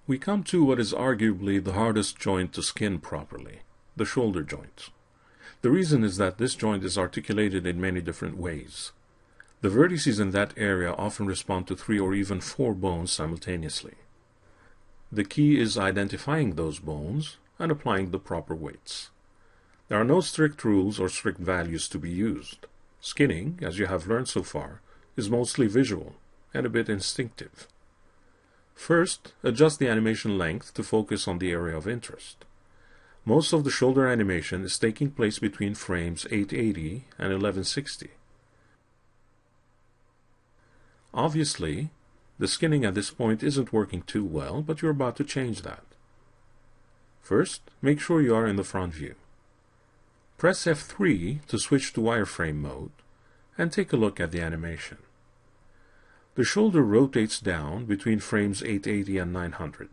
We come to what is arguably the hardest joint to skin properly, the shoulder joint. The reason is that this joint is articulated in many different ways. The vertices in that area often respond to 3 or even 4 bones simultaneously. The key is identifying those bones and applying the proper weights. There are no strict rules or strict values to be used. Skinning, as you have learned so far, is mostly visual and a bit instinctive. First, adjust the animation length to focus on the area of interest. Most of the shoulder animation is taking place between frames 880 and 1160. Obviously, the skinning at this point isn't working too well, but you're about to change that. First, make sure you are in the front view. Press F3 to switch to wireframe mode and take a look at the animation. The shoulder rotates down between frames 880 and 900.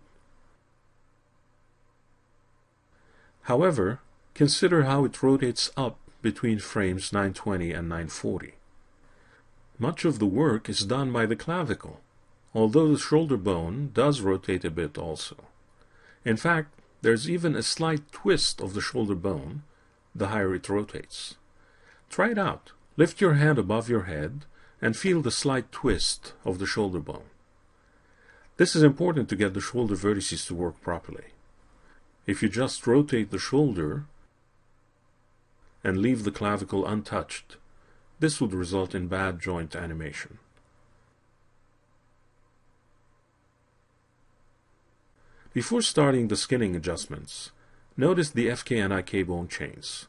However, consider how it rotates up between frames 920 and 940. Much of the work is done by the clavicle, although the shoulder bone does rotate a bit also. In fact, there's even a slight twist of the shoulder bone the higher it rotates. Try it out. Lift your hand above your head and feel the slight twist of the shoulder bone. This is important to get the shoulder vertices to work properly. If you just rotate the shoulder and leave the clavicle untouched, this would result in bad joint animation. Before starting the skinning adjustments, notice the FK and IK bone chains.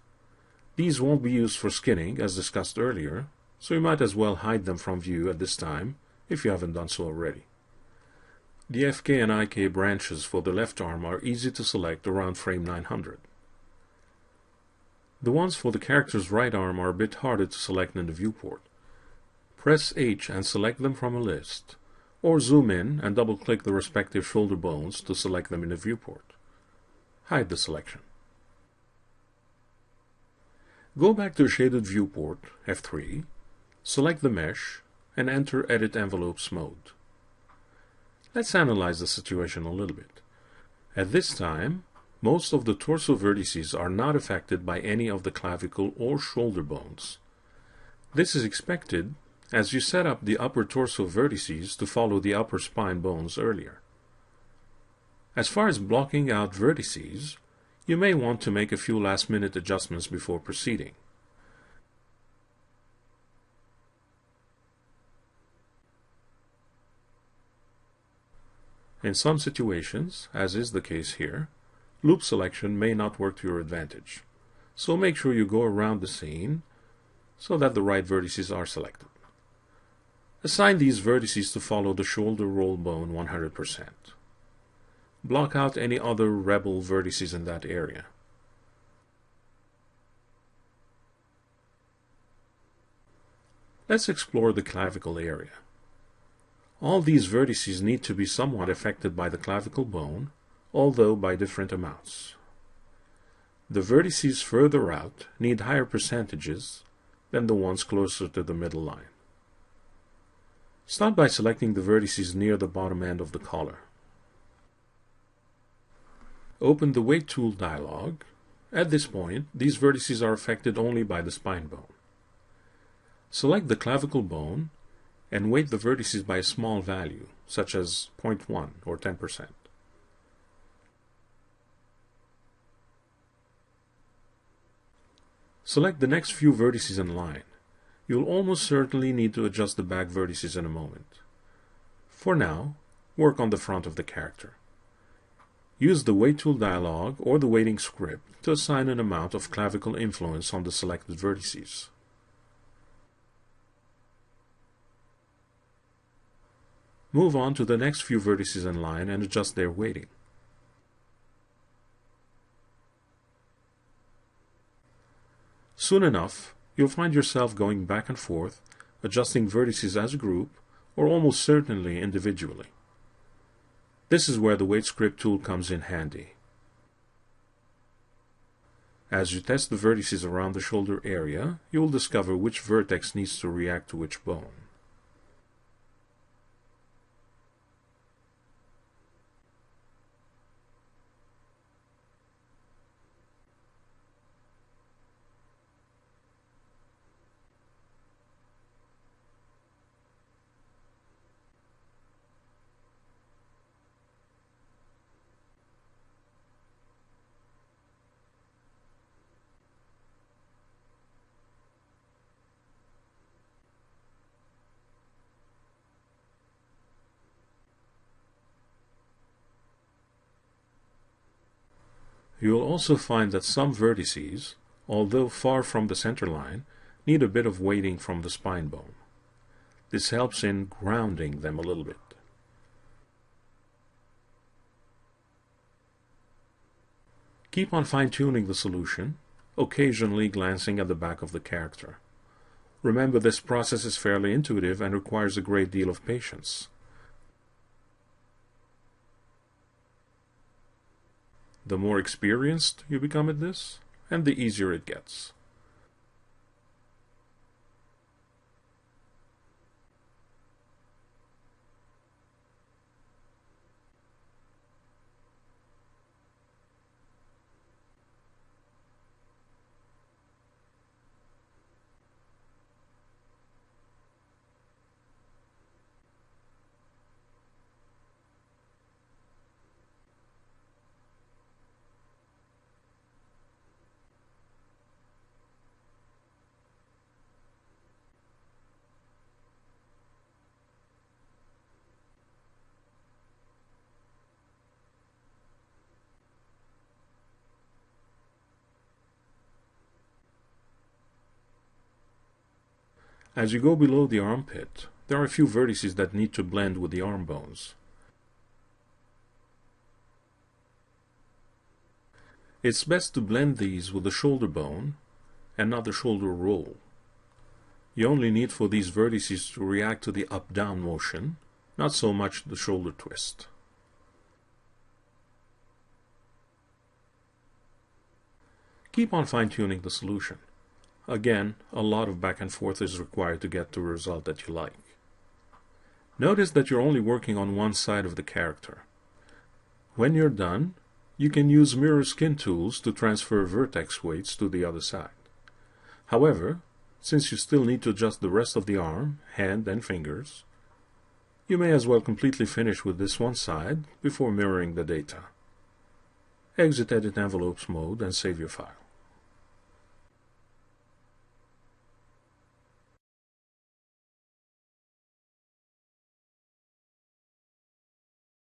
These won't be used for skinning, as discussed earlier, so you might as well hide them from view at this time, if you haven't done so already. The FK and IK branches for the left arm are easy to select around frame 900. The ones for the character's right arm are a bit harder to select in the viewport. Press H and select them from a list, or zoom in and double-click the respective shoulder bones to select them in the viewport. Hide the selection. Go back to Shaded Viewport, F3, select the mesh, and enter Edit Envelopes mode. Let's analyze the situation a little bit. At this time, most of the torso vertices are not affected by any of the clavicle or shoulder bones. This is expected as you set up the upper torso vertices to follow the upper spine bones earlier. As far as blocking out vertices, you may want to make a few last-minute adjustments before proceeding. In some situations, as is the case here, loop selection may not work to your advantage, so make sure you go around the scene so that the right vertices are selected. Assign these vertices to follow the shoulder roll bone 100%. Block out any other rebel vertices in that area. Let's explore the clavicle area. All these vertices need to be somewhat affected by the clavicle bone, although by different amounts. The vertices further out need higher percentages than the ones closer to the middle line. Start by selecting the vertices near the bottom end of the collar. Open the Weight Tool dialog. At this point, these vertices are affected only by the spine bone. Select the clavicle bone and weight the vertices by a small value, such as 0.1 or 10%. Select the next few vertices in line. You'll almost certainly need to adjust the back vertices in a moment. For now, work on the front of the character. Use the Weight Tool dialog or the weighting script to assign an amount of clavicle influence on the selected vertices. Move on to the next few vertices in line and adjust their weighting. Soon enough, you'll find yourself going back and forth, adjusting vertices as a group, or almost certainly individually. This is where the Weight Script tool comes in handy. As you test the vertices around the shoulder area, you will discover which vertex needs to react to which bone. You will also find that some vertices, although far from the center line, need a bit of weighting from the spine bone. This helps in grounding them a little bit. Keep on fine-tuning the solution, occasionally glancing at the back of the character. Remember, this process is fairly intuitive and requires a great deal of patience. The more experienced you become at this, and the easier it gets. As you go below the armpit, there are a few vertices that need to blend with the arm bones. It's best to blend these with the shoulder bone and not the shoulder roll. You only need for these vertices to react to the up-down motion, not so much the shoulder twist. Keep on fine-tuning the solution. Again, a lot of back and forth is required to get to a result that you like. Notice that you're only working on one side of the character. When you're done, you can use mirror skin tools to transfer vertex weights to the other side. However, since you still need to adjust the rest of the arm, hand, and fingers, you may as well completely finish with this one side before mirroring the data. Exit Edit Envelopes mode and save your file.